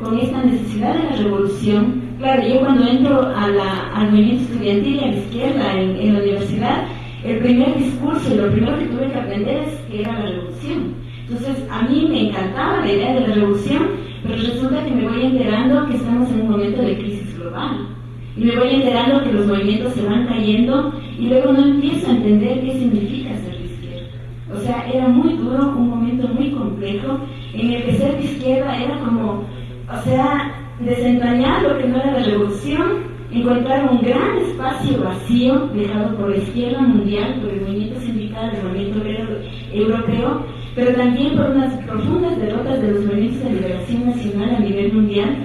con esta necesidad de la revolución. Claro, yo cuando entro al movimiento estudiantil y a la izquierda en la universidad, el primer discurso y lo primero que tuve que aprender es que era la revolución. Entonces, a mí me encantaba la idea de la revolución, pero resulta que me voy enterando que estamos en un momento de crisis global. Y me voy enterando que los movimientos se van cayendo y luego no empiezo a entender qué significa ser de izquierda. O sea, era muy duro, un momento muy complejo, en el que ser de izquierda era como, o sea, desentrañar lo que no era la revolución, encontrar un gran espacio vacío dejado por la izquierda mundial, por el movimiento sindical, el movimiento europeo, pero también por unas profundas derrotas de los movimientos de liberación nacional a nivel mundial,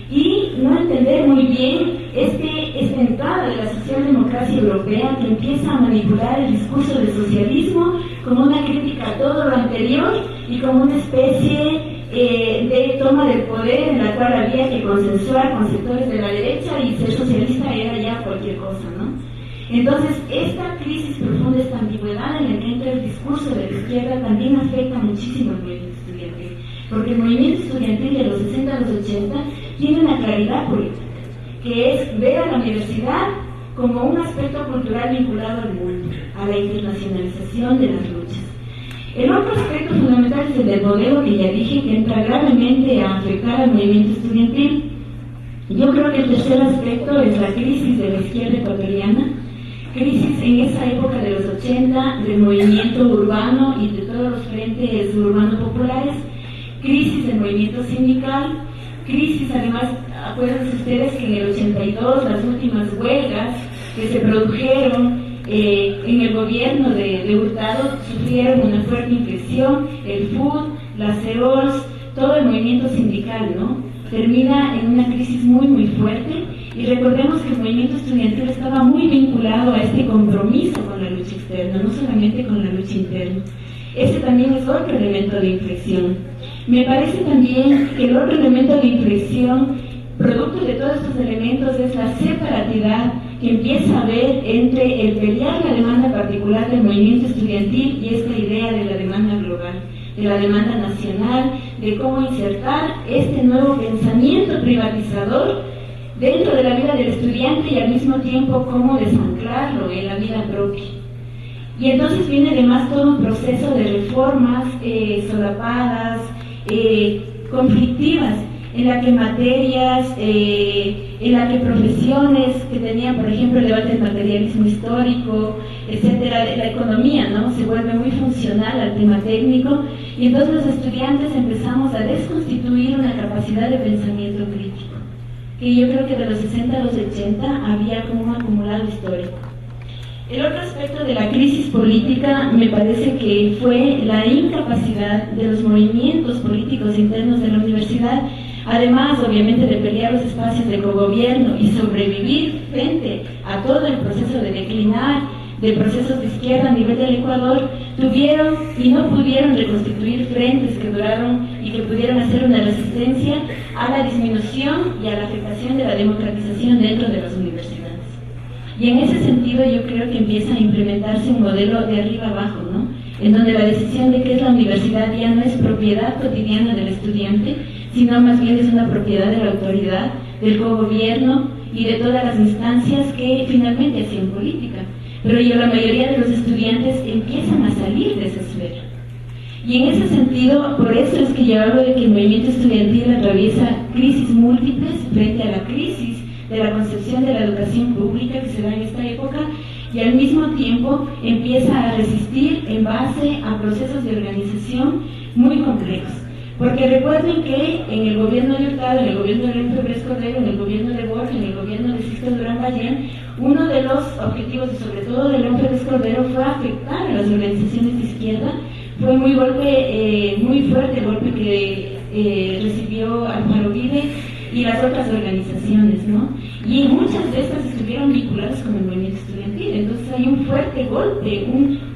y no entender muy bien esta entrada de la socialdemocracia europea que empieza a manipular el discurso del socialismo como una crítica a todo lo anterior y como una especie de toma del poder en la cual había que consensuar con sectores de la derecha y ser socialista era ya cualquier cosa, ¿no? Entonces, esta crisis profunda, esta ambigüedad en la que entra el discurso de la izquierda también afecta muchísimo al movimiento estudiantil, porque el movimiento estudiantil de los 60 a los 80 tiene una claridad política, que es ver a la universidad como un aspecto cultural vinculado al mundo, a la internacionalización de las luchas. El otro aspecto fundamental es el del modelo que ya dije, que entra gravemente a afectar al movimiento estudiantil. Yo creo que el tercer aspecto es la crisis de la izquierda ecuatoriana, crisis en esa época de los 80 del movimiento urbano y de todos los frentes urbanos populares, crisis del movimiento sindical, crisis además, acuérdense ustedes que en el 82 las últimas huelgas que se produjeron en el gobierno de Hurtado sufrieron una fuerte inflexión, el FUD, las CEOs, todo el movimiento sindical, ¿no? Termina en una crisis muy muy fuerte, y recordemos que el movimiento estudiantil estaba muy vinculado a este compromiso con la lucha externa, no solamente con la lucha interna. Ese también es otro elemento de inflexión. Me parece también que el otro elemento de inflexión, producto de todos estos elementos, es la separatidad que empieza a haber entre el pelear la demanda particular del movimiento estudiantil y esta idea de la demanda global, de la demanda nacional, de cómo insertar este nuevo pensamiento privatizador dentro de la vida del estudiante y al mismo tiempo cómo desanclarlo en la vida propia. Y entonces viene además todo un proceso de reformas solapadas, conflictivas, en la que materias, en la que profesiones que tenían, por ejemplo, el debate del materialismo histórico, etcétera, la economía, ¿no?, se vuelve muy funcional al tema técnico, y entonces los estudiantes empezamos a desconstituir una capacidad de pensamiento crítico, que yo creo que de los 60 a los 80 había como un acumulado histórico. El otro aspecto de la crisis política me parece que fue la incapacidad de los movimientos políticos internos de la universidad, además obviamente de pelear los espacios de cogobierno y sobrevivir frente a todo el proceso de declinar de procesos de izquierda a nivel del Ecuador, tuvieron y no pudieron reconstituir frentes que duraron y que pudieron hacer una resistencia a la disminución y a la afectación de la democratización dentro de las universidades. Y en ese sentido yo creo que empieza a implementarse un modelo de arriba abajo, ¿no?, en donde la decisión de qué es la universidad ya no es propiedad cotidiana del estudiante, sino más bien es una propiedad de la autoridad, del cogobierno y de todas las instancias que finalmente hacían política. Pero la mayoría de los estudiantes empiezan a salir de esa esfera. Y en ese sentido, por eso es que yo hablo de que el movimiento estudiantil atraviesa crisis múltiples frente a la crisis de la concepción de la educación pública que se da en esta época, y al mismo tiempo empieza a resistir en base a procesos de organización muy complejos. Porque recuerden que en el gobierno de Hurtado, en el gobierno de León Febres Cordero, en el gobierno de Borges, en el gobierno de Sisto Durán Ballén, uno de los objetivos, y sobre todo de León Febres Cordero, fue afectar a las organizaciones de izquierda. Fue muy fuerte el golpe que recibió Alfaro Uribe y las otras organizaciones, ¿no? Y muchas de estas estuvieron vinculadas con el movimiento estudiantil. Entonces hay un fuerte golpe,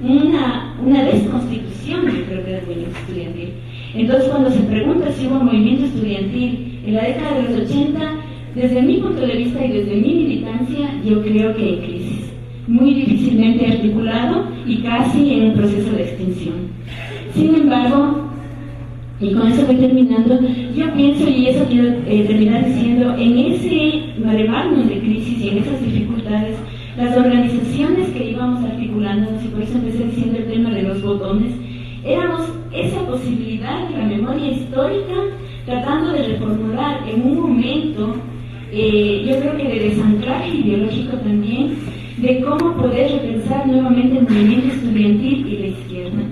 una desconstitución, yo creo que del movimiento estudiantil. Entonces cuando se pregunta si hubo movimiento estudiantil en la década de los 80, desde mi punto de vista y desde mi militancia, yo creo que en crisis, muy difícilmente articulado y casi en un proceso de extinción. Sin embargo, Y con eso voy terminando. Yo pienso, y eso quiero terminar diciendo, en ese maremágnum de crisis y en esas dificultades, las organizaciones que íbamos articulando, y por eso empecé diciendo el tema de los botones, éramos esa posibilidad de la memoria histórica tratando de reformular en un momento, yo creo que de desanclaje ideológico también, de cómo poder repensar nuevamente el movimiento estudiantil y la izquierda.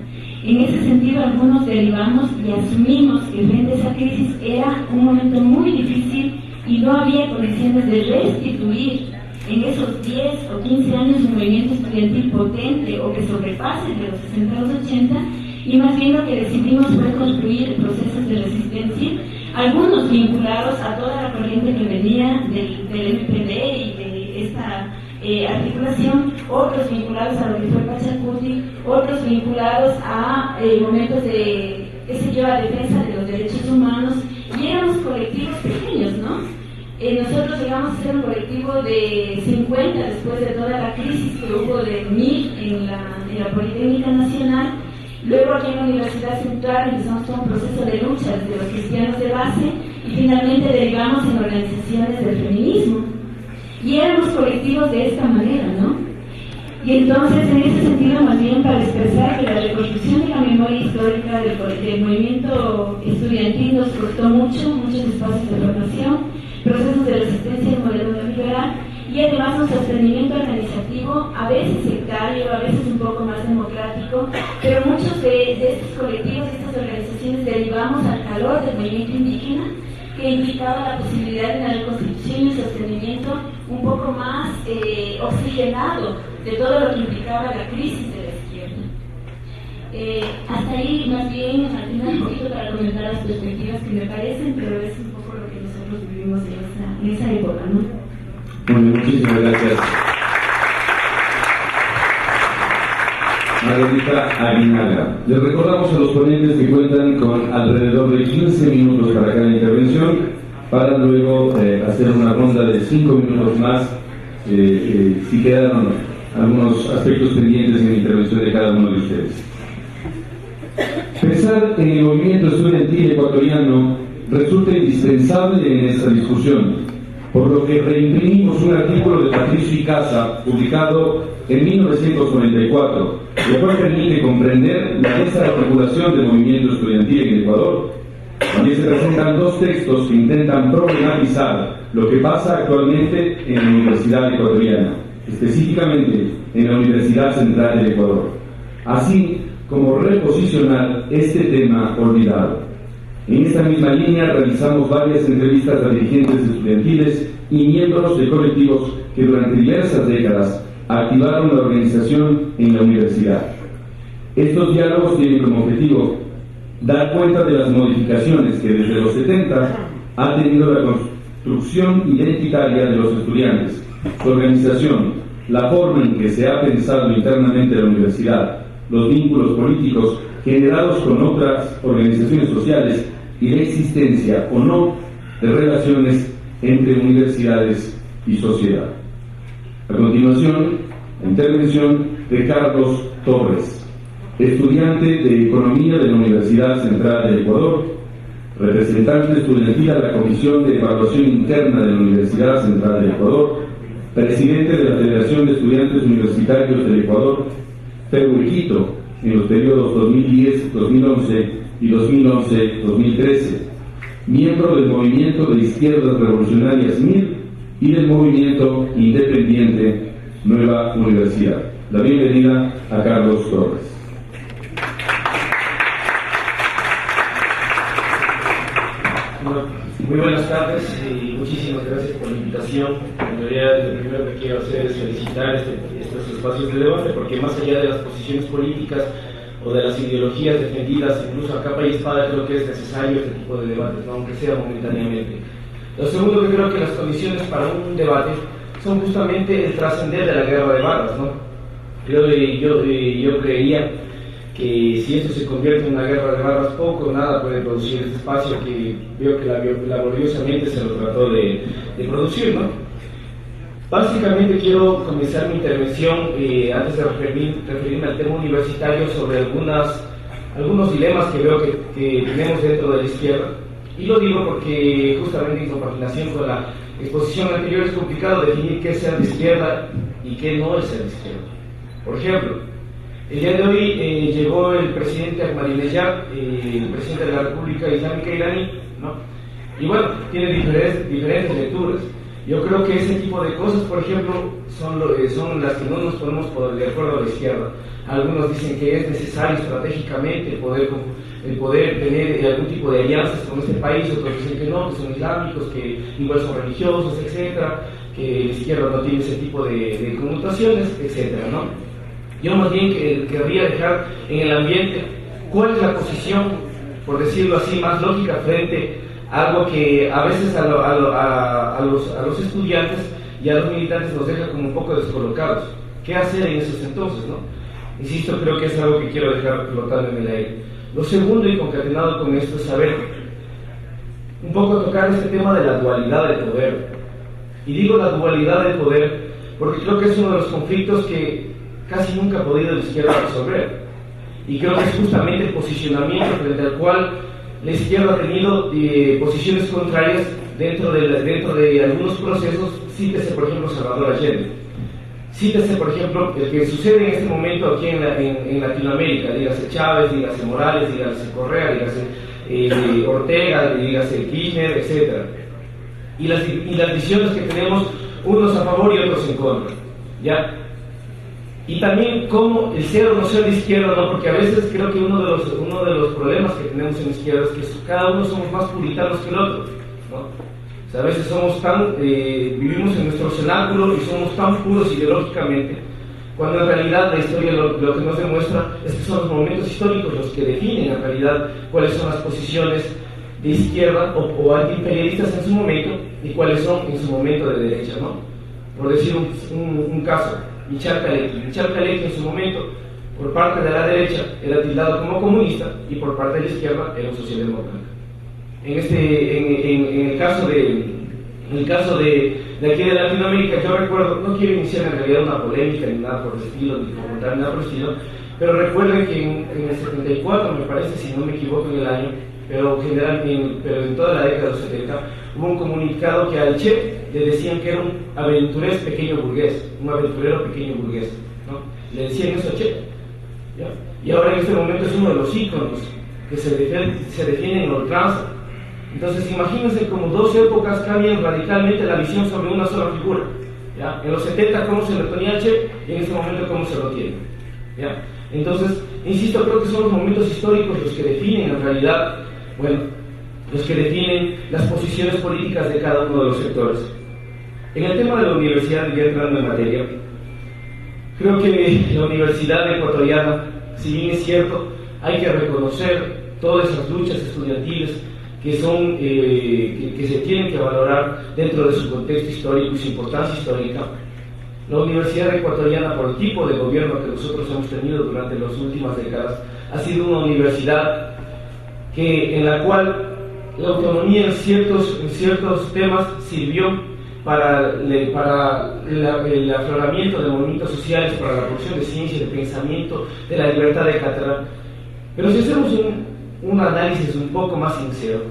En ese sentido, algunos derivamos y asumimos que frente a esa crisis era un momento muy difícil y no había condiciones de restituir en esos 10 o 15 años un movimiento estudiantil potente o que sobrepase de los 60 a los 80, y más bien lo que decidimos fue construir procesos de resistencia, algunos vinculados a toda la corriente que venía del MPD y de esta articulación, otros vinculados a lo que fue Pachacuti, otros vinculados a momentos de, a defensa de los derechos humanos, y éramos colectivos pequeños, ¿no? Nosotros llegamos a ser un colectivo de 50 después de toda la crisis que hubo de 1000 en la Politécnica Nacional. Luego aquí en la Universidad Central empezamos todo un proceso de luchas de los cristianos de base y finalmente derivamos en organizaciones del feminismo. Y éramos colectivos de esta manera, ¿no? Y entonces, en ese sentido, más bien para expresar que la reconstrucción de la memoria histórica del movimiento estudiantil nos costó muchos espacios de formación, procesos de resistencia al modelo neoliberal y además un sostenimiento organizativo, a veces sectario, a veces un poco más democrático, pero muchos de estos colectivos, de estas organizaciones, derivamos al calor del movimiento indígena, que implicaba la posibilidad de una reconstrucción y sostenimiento un poco más oxigenado de todo lo que implicaba la crisis de la izquierda. Hasta ahí, más bien, Martina, un poquito para comentar las perspectivas que me parecen, pero es un poco lo que nosotros vivimos en esa época, ¿no? Bueno, muchísimas gracias. Margarita Aguinaga. Les recordamos a los ponentes que cuentan con alrededor de 15 minutos para cada intervención, para luego hacer una ronda de 5 minutos más si quedaron algunos aspectos pendientes en la intervención de cada uno de ustedes. Pensar en el movimiento estudiantil ecuatoriano resulta indispensable en esta discusión, por lo que reimprimimos un artículo de Patricio Icaza, publicado en 1994, lo cual permite comprender la desarticulación del movimiento estudiantil en Ecuador. También se presentan dos textos que intentan problematizar lo que pasa actualmente en la Universidad Ecuatoriana, específicamente en la Universidad Central del Ecuador, así como reposicionar este tema olvidado. En esta misma línea realizamos varias entrevistas a dirigentes estudiantiles y miembros de colectivos que durante diversas décadas activaron la organización en la universidad. Estos diálogos tienen como objetivo dar cuenta de las modificaciones que desde los 70 ha tenido la construcción identitaria de los estudiantes, su organización, la forma en que se ha pensado internamente la universidad, los vínculos políticos generados con otras organizaciones sociales y la existencia o no de relaciones entre universidades y sociedad. A continuación, la intervención de Carlos Torres, estudiante de Economía de la Universidad Central del Ecuador, representante estudiantil a la Comisión de Evaluación Interna de la Universidad Central del Ecuador, presidente de la Federación de Estudiantes Universitarios del Ecuador, FEUEQUITO, en los periodos 2010-2011 y 2011-2013, miembro del Movimiento de Izquierdas Revolucionarias MIR y del Movimiento Independiente Nueva Universidad. La bienvenida a Carlos Torres. Muy buenas tardes y muchísimas gracias por la invitación. En realidad, lo primero que quiero hacer es felicitar estos espacios de debate, porque más allá de las posiciones políticas o de las ideologías defendidas, incluso a capa y espada, creo que es necesario este tipo de debates, ¿no? Aunque sea momentáneamente. Lo segundo, que creo que las condiciones para un debate son justamente el trascender de la guerra de barras, ¿no? Yo creería que si esto se convierte en una guerra de barras, poco o nada puede producir este espacio que veo que laboriosamente se lo trató de producir, ¿no? Básicamente quiero comenzar mi intervención, antes de referirme al tema universitario, sobre algunas algunos dilemas que veo que tenemos dentro de la izquierda, y lo digo porque justamente en compaginación con la exposición anterior es complicado definir qué es ser de izquierda y qué no es ser de izquierda. Por ejemplo, el día de hoy llegó el presidente Ahmadinejad, el presidente de la República Islámica iraní, ¿no? Y bueno, tiene diferentes lecturas. Yo creo que ese tipo de cosas, por ejemplo, son las que no nos ponemos de acuerdo a la izquierda. Algunos dicen que es necesario estratégicamente el poder tener algún tipo de alianzas con este país, otros dicen que no, que son islámicos, que igual son religiosos, etcétera, que la izquierda no tiene ese tipo de connotaciones, etcétera, ¿no? Yo más bien querría dejar en el ambiente cuál es la posición, por decirlo así, más lógica frente a algo que a veces a los estudiantes y a los militantes nos deja como un poco descolocados. ¿Qué hacer en esos entonces, no? Insisto, creo que es algo que quiero dejar flotando en el aire. Lo segundo, y concatenado con esto, es saber un poco tocar este tema de la dualidad del poder. Y digo la dualidad del poder porque creo que es uno de los conflictos que casi nunca ha podido la izquierda resolver. Y creo que es justamente el posicionamiento frente al cual la izquierda ha tenido posiciones contrarias dentro de algunos procesos. Cítese, por ejemplo, Salvador Allende. Cítese, por ejemplo, el que sucede en este momento aquí en Latinoamérica, dígase Chávez, dígase Morales, dígase Correa, dígase Ortega, dígase Kirchner, etc. Y las visiones que tenemos, unos a favor y otros en contra, ¿ya? Y también cómo el ser o no ser de izquierda, ¿no? Porque a veces creo que uno de los problemas que tenemos en la izquierda es que cada uno somos más puritanos que el otro, ¿no? O sea, a veces somos vivimos en nuestro cenáculo y somos tan puros ideológicamente, cuando en realidad la historia lo que nos demuestra es que son los momentos históricos los que definen en realidad cuáles son las posiciones de izquierda o antiimperialistas en su momento y cuáles son en su momento de derecha, ¿no? Por decir un caso, Michal Kalecki en su momento, por parte de la derecha, era tildado como comunista y por parte de la izquierda era un socialdemócrata. En el caso de aquí de Latinoamérica, yo recuerdo, no quiero iniciar en realidad una polémica ni nada por el estilo, ni comentar nada por el estilo, pero recuerden que en el 74, me parece, si no me equivoco en el año, pero en toda la década de los 70, hubo un comunicado que al Che le decían que era un aventurero pequeño burgués, ¿no? Le decían eso a Che, ¿ya? Y ahora en este momento es uno de los íconos que se defienden en la ultranza. Entonces imagínense como dos épocas cambian radicalmente la visión sobre una sola figura, ¿ya? En los 70 cómo se le ponía al Che y en este momento cómo se lo tiene, ¿ya? Entonces, insisto, creo que son los momentos históricos los que definen en realidad, los que definen las posiciones políticas de cada uno de los sectores. En el tema de la universidad, ya entrando en materia, creo que la universidad ecuatoriana, si bien es cierto, hay que reconocer todas esas luchas estudiantiles que se tienen que valorar dentro de su contexto histórico y su importancia histórica. La universidad ecuatoriana, por el tipo de gobierno que nosotros hemos tenido durante las últimas décadas, ha sido una universidad en la cual la autonomía en ciertos temas sirvió para el afloramiento de movimientos sociales, para la producción de ciencia, de pensamiento, de la libertad de cátedra. Pero si hacemos un análisis un poco más sincero,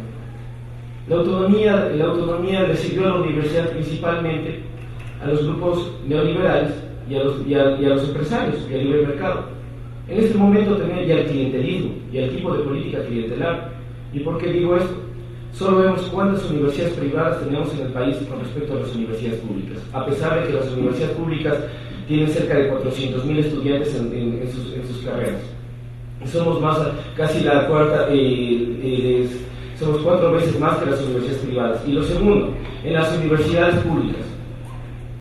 la autonomía le sirvió a la universidad principalmente a los grupos neoliberales y a los empresarios y al libre mercado. En este momento también ya el clientelismo y el tipo de política clientelar. ¿Y por qué digo esto? Solo vemos cuántas universidades privadas tenemos en el país con respecto a las universidades públicas, a pesar de que las universidades públicas tienen cerca de 400.000 estudiantes en sus carreras. Somos casi la cuarta, somos 4 veces más que las universidades privadas. Y lo segundo, en las universidades públicas,